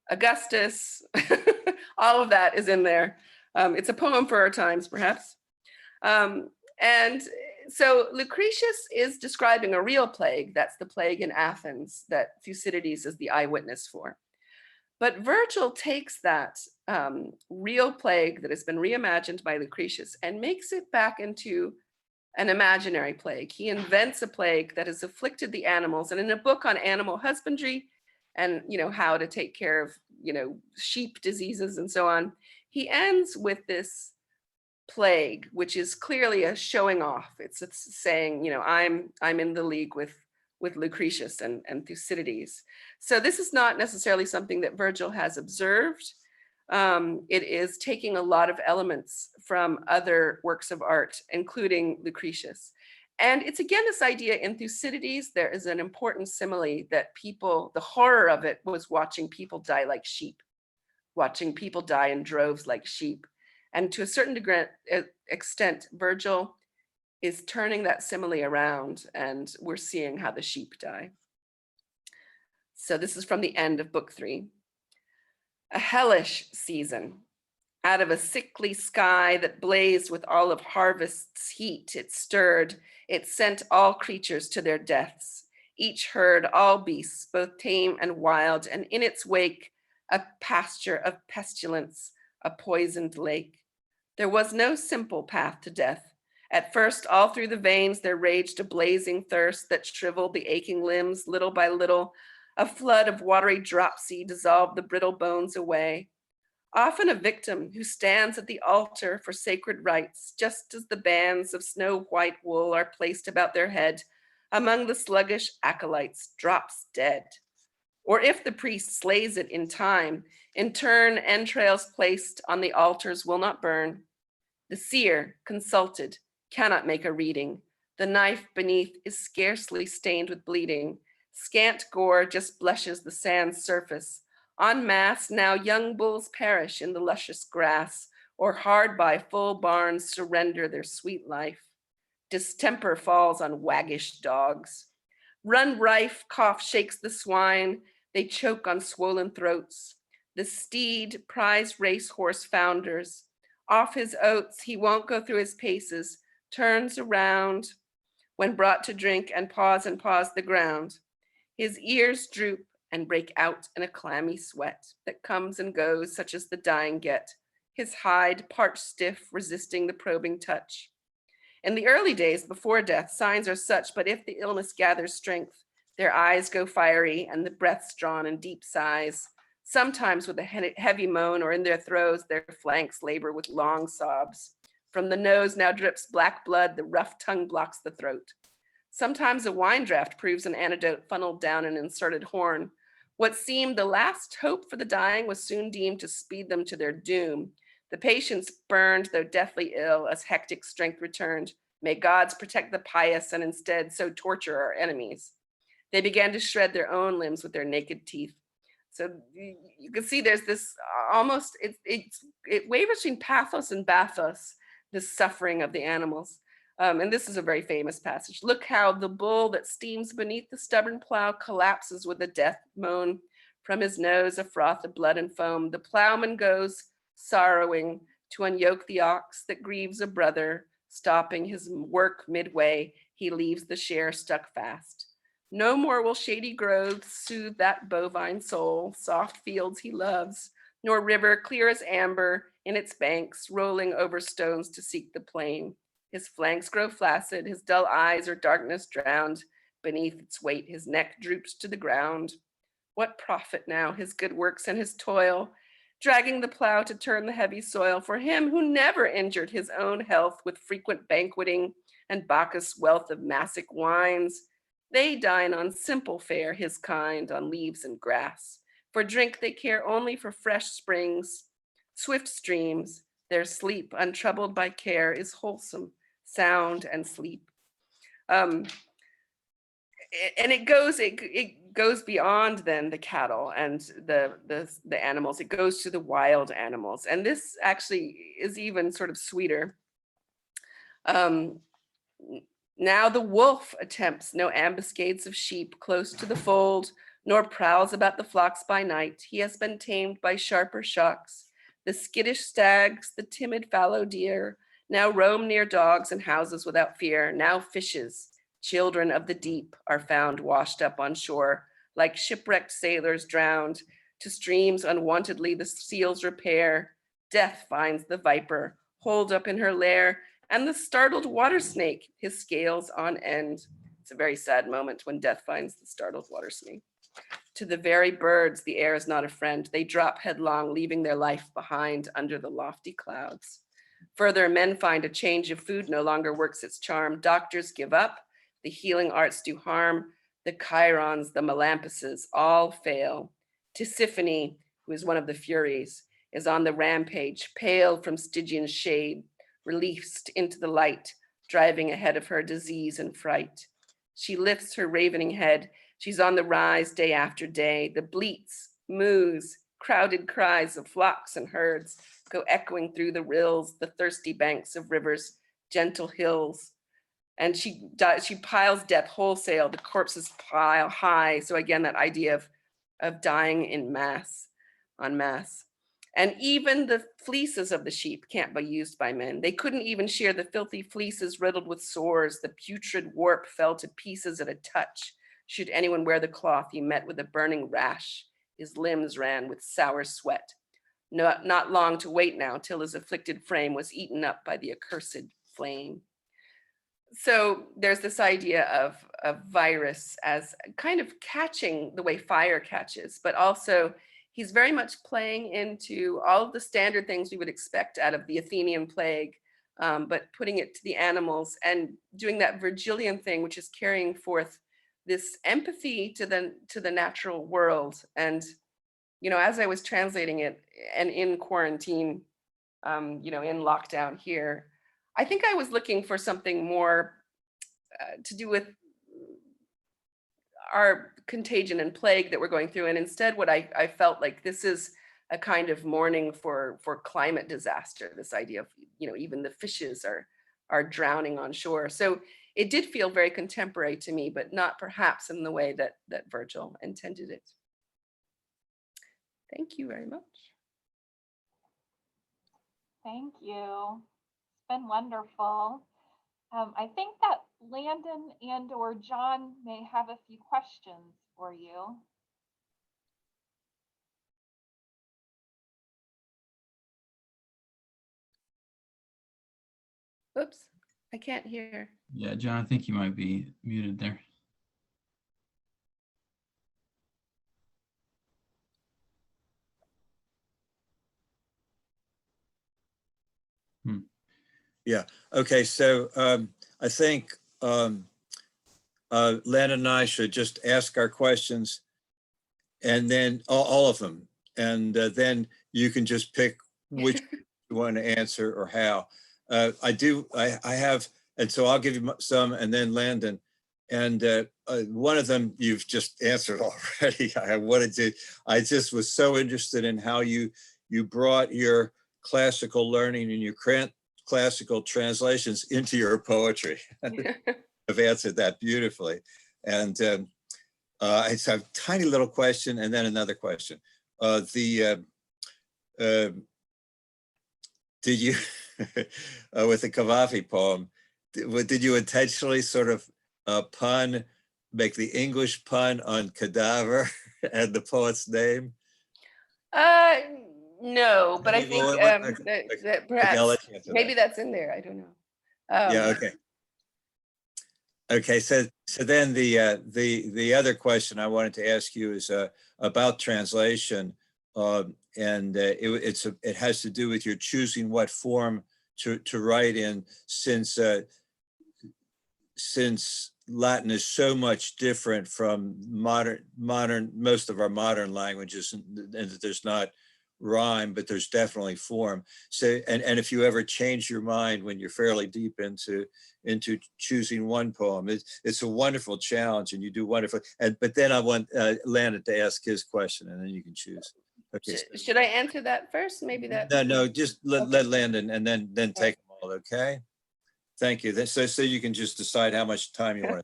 Augustus. All of that is in there. It's a poem for our times, perhaps. And so Lucretius is describing a real plague. That's the plague in Athens that Thucydides is the eyewitness for. But Virgil takes that real plague that has been reimagined by Lucretius and makes it back into an imaginary plague. He invents a plague that has afflicted the animals. And in a book on animal husbandry and how to take care of sheep diseases and so on, he ends with this plague, which is clearly a showing off. It's saying, I'm in the league with Lucretius and Thucydides. So this is not necessarily something that Virgil has observed. It is taking a lot of elements from other works of art, including Lucretius. And it's again this idea in Thucydides, there is an important simile that people, the horror of it was watching people die like sheep, watching people die in droves like sheep. And to a certain extent, Virgil is turning that simile around, and we're seeing how the sheep die. So this is from the end of book 3. A hellish season. Out of a sickly sky that blazed with all of harvest's heat, it stirred, it sent all creatures to their deaths, each herd, all beasts, both tame and wild, and in its wake, a pasture of pestilence, a poisoned lake. There was no simple path to death. At first, all through the veins, there raged a blazing thirst that shriveled the aching limbs little by little. A flood of watery dropsy dissolved the brittle bones away. Often a victim who stands at the altar for sacred rites, just as the bands of snow-white wool are placed about their head, among the sluggish acolytes, drops dead. Or if the priest slays it in time, in turn, entrails placed on the altars will not burn. The seer, consulted, cannot make a reading. The knife beneath is scarcely stained with bleeding. Scant gore just blushes the sand's surface. En masse, now young bulls perish in the luscious grass, or hard by full barns surrender their sweet life. Distemper falls on waggish dogs. Run rife, cough shakes the swine, they choke on swollen throats. The steed, prize racehorse founders. Off his oats, he won't go through his paces, turns around when brought to drink and paws the ground. His ears droop and break out in a clammy sweat that comes and goes, such as the dying get, his hide parched stiff, resisting the probing touch. In the early days before death, signs are such, but if the illness gathers strength, their eyes go fiery and the breaths drawn in deep sighs, sometimes with a heavy moan, or in their throes, their flanks labor with long sobs. From the nose now drips black blood, the rough tongue blocks the throat. Sometimes a wine draught proves an antidote funneled down an inserted horn. What seemed the last hope for the dying was soon deemed to speed them to their doom. The patients burned, though deathly ill, as hectic strength returned. May gods protect the pious and instead so torture our enemies. They began to shred their own limbs with their naked teeth. So you can see there's this almost, it wavers between pathos and bathos, this suffering of the animals. And this is a very famous passage. Look how the bull that steams beneath the stubborn plow collapses with a death moan. From his nose, a froth of blood and foam. The plowman goes, sorrowing, to unyoke the ox that grieves a brother. Stopping his work midway, he leaves the share stuck fast. No more will shady groves soothe that bovine soul, soft fields he loves, nor river clear as amber in its banks, rolling over stones to seek the plain. His flanks grow flaccid, his dull eyes are darkness drowned. Beneath its weight, his neck droops to the ground. What profit now his good works and his toil, dragging the plow to turn the heavy soil for him who never injured his own health with frequent banqueting and Bacchus' wealth of Massic wines? They dine on simple fare, his kind, on leaves and grass. For drink they care only for fresh springs, swift streams. Their sleep, untroubled by care, is wholesome, sound and sleep. And it goes beyond then the cattle and the animals. It goes to the wild animals. And this actually is even sort of sweeter. Now the wolf attempts no ambuscades of sheep close to the fold, nor prowls about the flocks by night. He has been tamed by sharper shocks. The skittish stags, the timid fallow deer, now roam near dogs and houses without fear. Now fishes, children of the deep, are found washed up on shore, like shipwrecked sailors drowned. To streams unwontedly the seals repair. Death finds the viper, holed up in her lair, and the startled water snake, his scales on end. It's a very sad moment when death finds the startled water snake. To the very birds, the air is not a friend. They drop headlong, leaving their life behind under the lofty clouds. Further, men find a change of food no longer works its charm. Doctors give up, the healing arts do harm. The chirons, the melampuses, all fail. Tisiphone, who is one of the Furies, is on the rampage, pale from Stygian shade, released into the light, driving ahead of her disease and fright. She lifts her ravening head. She's on the rise day after day. The bleats, moos, crowded cries of flocks and herds go echoing through the rills, the thirsty banks of rivers, gentle hills. And she piles death wholesale. The corpses pile high. So again, that idea of dying in mass, en masse. And even the fleeces of the sheep can't be used by men. They couldn't even shear the filthy fleeces riddled with sores. The putrid warp fell to pieces at a touch. Should anyone wear the cloth, he met with a burning rash. His limbs ran with sour sweat. Not long to wait now till his afflicted frame was eaten up by the accursed flame. So there's this idea of virus as kind of catching the way fire catches, but also he's very much playing into all of the standard things we would expect out of the Athenian plague, but putting it to the animals and doing that Virgilian thing, which is carrying forth this empathy to the natural world. And, you know, as I was translating it and in quarantine, you know, in lockdown here, I think I was looking for something more to do with our contagion and plague that we're going through. And instead, what I felt like this is a kind of mourning for climate disaster, this idea of, you know, even the fishes are drowning on shore. So it did feel very contemporary to me, but not perhaps in the way that Virgil intended it. Thank you very much. Thank you. It's been wonderful. I think that Landon and or John may have a few questions for you. Oops, I can't hear. Yeah, John, I think you might be muted there. Yeah. Okay. So I think Len and I should just ask our questions, and then all of them, and then you can just pick which you want to answer or how. I have, and so I'll give you some, and then Landon. And one of them you've just answered already. I just was so interested in how you brought your classical learning and your classical translations into your poetry. I've answered that beautifully. And it's a tiny little question and then another question. Did you, with the Cavafy poem, did you intentionally sort of make the English pun on cadaver and the poet's name? No, but I think that perhaps maybe that's in there. I don't know. Yeah. Okay. Okay. So then the other question I wanted to ask you is about translation, and it has to do with your choosing what form to write in, since Latin is so much different from most of our modern languages, and that there's not rhyme, but there's definitely form. So, and if you ever change your mind when you're fairly deep into choosing one poem, it's a wonderful challenge, and you do wonderful. But then I want Landon to ask his question, and then you can choose. Okay. Should I answer that first? Maybe that. No, just let Landon, and then take them all. Okay. Thank you. So you can just decide how much time you want.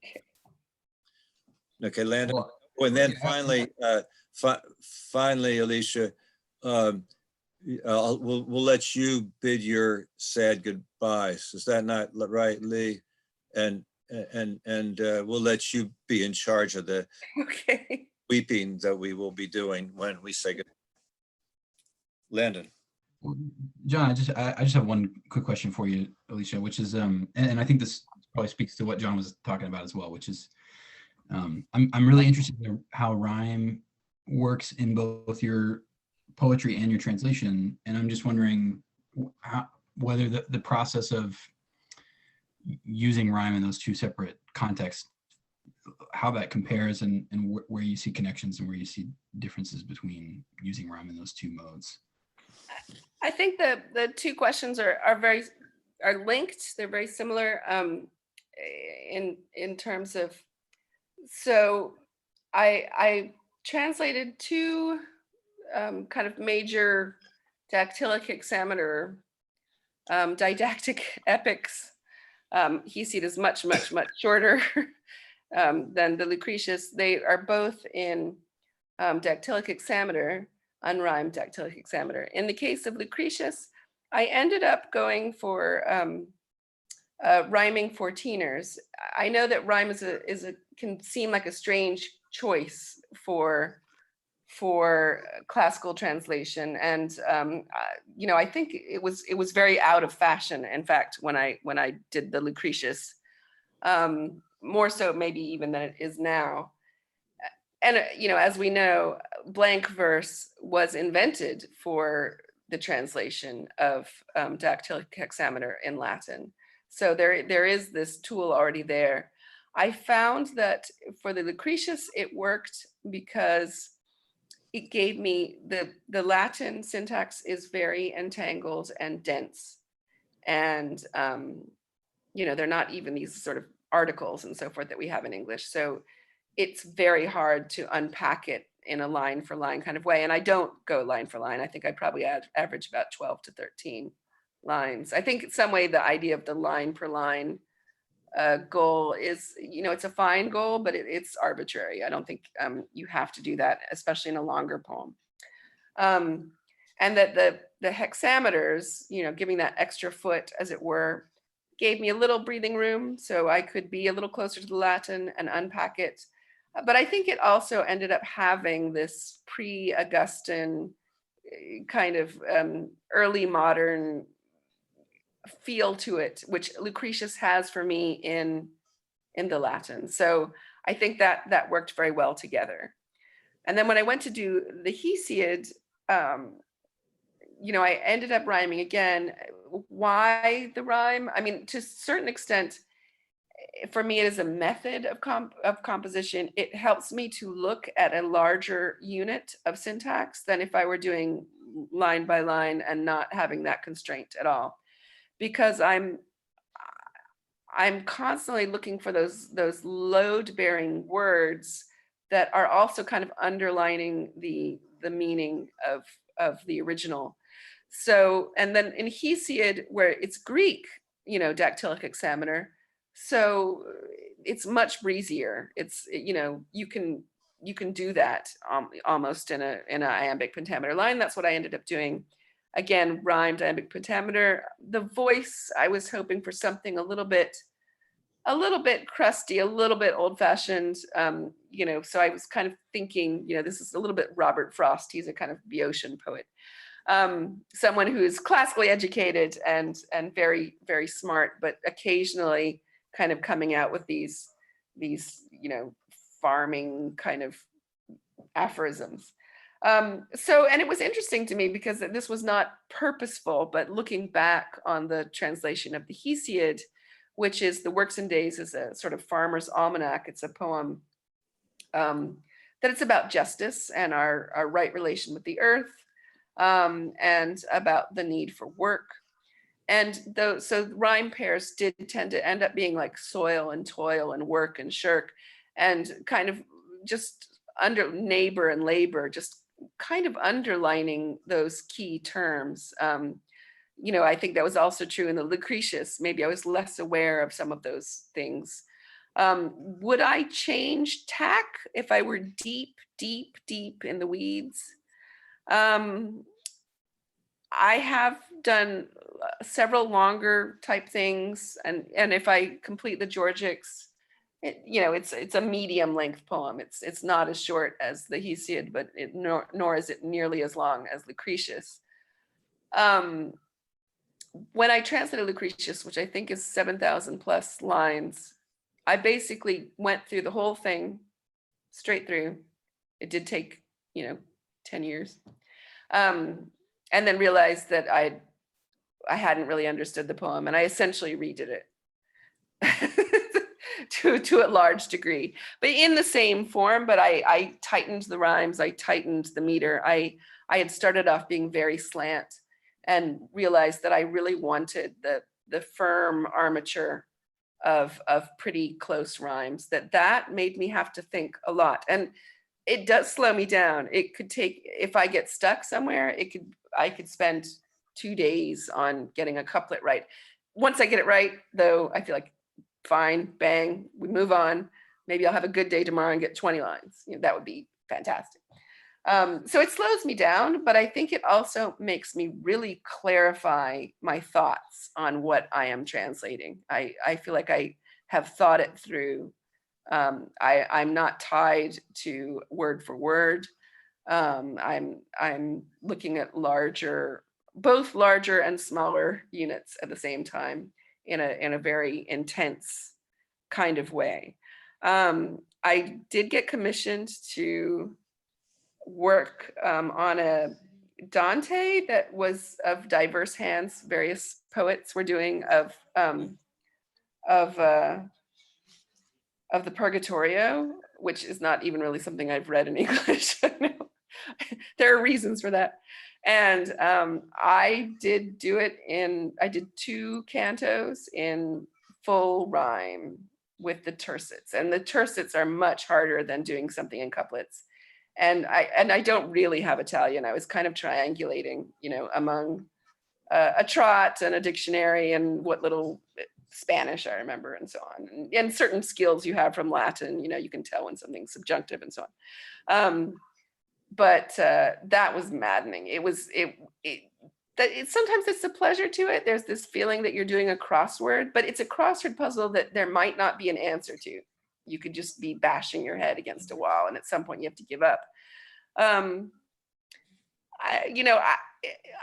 Okay, Landon. Well, and then finally, Alicia, we'll let you bid your sad goodbyes. Is that not right, Lee? And we'll let you be in charge of the weeping that we will be doing when we say goodbye. Landon. John, I just have one quick question for you, Alicia, which is, and I think this probably speaks to what John was talking about as well, which is, I'm really interested in how rhyme works in both your poetry and your translation, and I'm just wondering whether the process of using rhyme in those two separate contexts, how that compares, and where you see connections and where you see differences between using rhyme in those two modes. I think the two questions are linked. They're very similar in terms of, so I translated two kind of major dactylic hexameter didactic epics. Hesiod is much shorter than the Lucretius. They are both in dactylic hexameter, unrhymed dactylic hexameter. In the case of Lucretius, I ended up going for rhyming 14ers. I know that rhyme can seem like a strange choice for classical translation, and I think it was very out of fashion. In fact, when I did the Lucretius, more so maybe even than it is now. And as we know, blank verse was invented for the translation of dactylic hexameter in Latin. So there is this tool already there. I found that for the Lucretius, it worked because it gave me the Latin syntax is very entangled and dense. And, they're not even these sort of articles and so forth that we have in English. So it's very hard to unpack it in a line for line kind of way. And I don't go line for line. I think I probably average about 12 to 13 lines. I think in some way the idea of the line per line goal is, it's a fine goal, but it's arbitrary. I don't think you have to do that, especially in a longer poem. And that the hexameters, giving that extra foot, as it were, gave me a little breathing room so I could be a little closer to the Latin and unpack it. But I think it also ended up having this pre-Augustan kind of early modern feel to it, which Lucretius has for me in the Latin. So I think that worked very well together. And then when I went to do the Hesiod, I ended up rhyming again. Why the rhyme? I mean, to a certain extent, for me, it is a method of composition. It helps me to look at a larger unit of syntax than if I were doing line by line and not having that constraint at all. Because I'm constantly looking for those load-bearing words that are also kind of underlining the meaning of the original. So, and then in Hesiod, where it's Greek, dactylic hexameter, so it's much breezier. It's, you can do that almost in an iambic pentameter line. That's what I ended up doing. Again, rhymed iambic pentameter. The voice, I was hoping for something a little bit crusty, a little bit old-fashioned. So I was kind of thinking, this is a little bit Robert Frost. He's a kind of Boeotian poet. Someone who's classically educated and very, very smart, but occasionally kind of coming out with these farming kind of aphorisms. And it was interesting to me because this was not purposeful, but looking back on the translation of the Hesiod, which is the Works and Days, is a sort of farmer's almanac. It's a poem that it's about justice and our right relation with the earth, and about the need for work. And so rhyme pairs did tend to end up being like soil and toil and work and shirk, and kind of just under neighbor and labor, just kind of underlining those key terms. I think that was also true in the Lucretius. Maybe I was less aware of some of those things. Would I change tack if I were deep in the weeds? I have done several longer type things, and if I complete the Georgics, it's a medium length poem. It's not as short as the Hesiod, but nor is it nearly as long as Lucretius. When I translated Lucretius, which I think is 7,000 plus lines, I basically went through the whole thing straight through. It did take 10 years. And then realized that I hadn't really understood the poem, and I essentially redid it. to a large degree, but in the same form. But I tightened the rhymes, I tightened the meter. I had started off being very slant and realized that I really wanted the firm armature of pretty close rhymes. That made me have to think a lot, and it does slow me down. It could take, if I get stuck somewhere, I could spend 2 days on getting a couplet right. Once I get it right, though, I feel like fine, bang, we move on. Maybe I'll have a good day tomorrow and get 20 lines. That would be fantastic. So it slows me down, but I think it also makes me really clarify my thoughts on what I am translating. I feel like I have thought it through. I'm not tied to word for word. I'm looking at both larger and smaller units at the same time in a very intense kind of way. I did get commissioned to work on a Dante that was of diverse hands. Various poets were doing of the Purgatorio, which is not even really something I've read in English. There are reasons for that. And I did 2 cantos in full rhyme with the tercets, and the tercets are much harder than doing something in couplets. And I don't really have Italian. I was kind of triangulating, among a trot and a dictionary and what little Spanish I remember and so on, and certain skills you have from Latin. You can tell when something's subjunctive and so on. But that was maddening. Sometimes it's a pleasure to it. There's this feeling that you're doing a crossword, but it's a crossword puzzle that there might not be an answer to. You could just be bashing your head against a wall, and at some point you have to give up.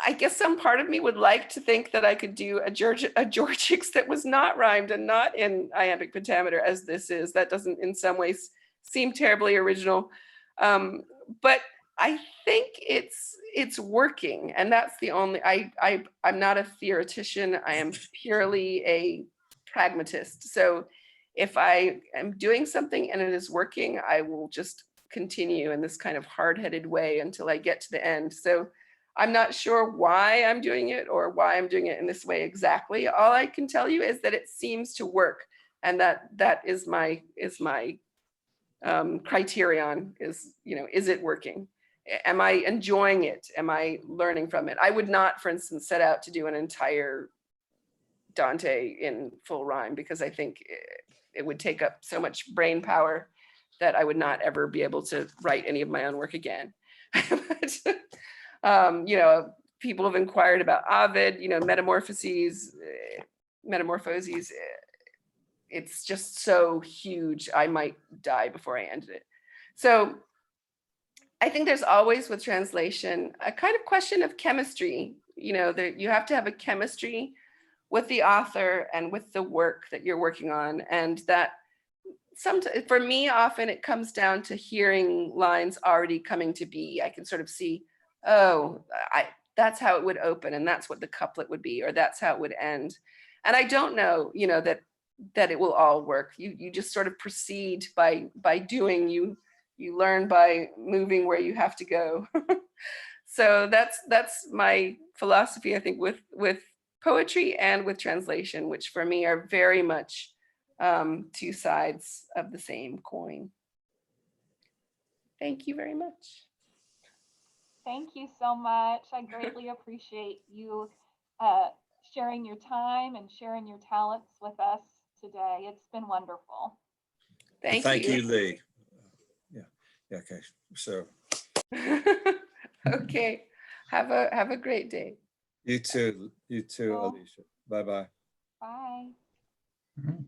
I guess some part of me would like to think that I could do a Georgics that was not rhymed and not in iambic pentameter as this is. That doesn't in some ways seem terribly original. But I think it's working, and that's the only. I'm not a theoretician. I am purely a pragmatist. So if I am doing something and it is working, I will just continue in this kind of hard-headed way until I get to the end. So I'm not sure why I'm doing it or why I'm doing it in this way exactly. All I can tell you is that it seems to work, and that is my criterion. Is it working? Am I enjoying it? Am I learning from it? I would not, for instance, set out to do an entire Dante in full rhyme, because I think it would take up so much brain power that I would not ever be able to write any of my own work again. But, people have inquired about Ovid, Metamorphoses. It's just so huge, I might die before I ended it. So I think there's always with translation a kind of question of chemistry. You have to have a chemistry with the author and with the work that you're working on. And that sometimes, for me, often it comes down to hearing lines already coming to be. I can sort of see, that's how it would open, and that's what the couplet would be, or that's how it would end. And I don't know, that it will all work. You just sort of proceed by doing. You learn by moving where you have to go. So that's my philosophy, I think, with poetry and with translation, which for me are very much 2 sides of the same coin. Thank you very much. Thank you so much. I greatly appreciate you sharing your time and sharing your talents with us today. It's been wonderful. Thank you, Lee. Yeah. Okay. So. Okay. Have a great day. You too, Alicia. Bye-bye. Bye. All right.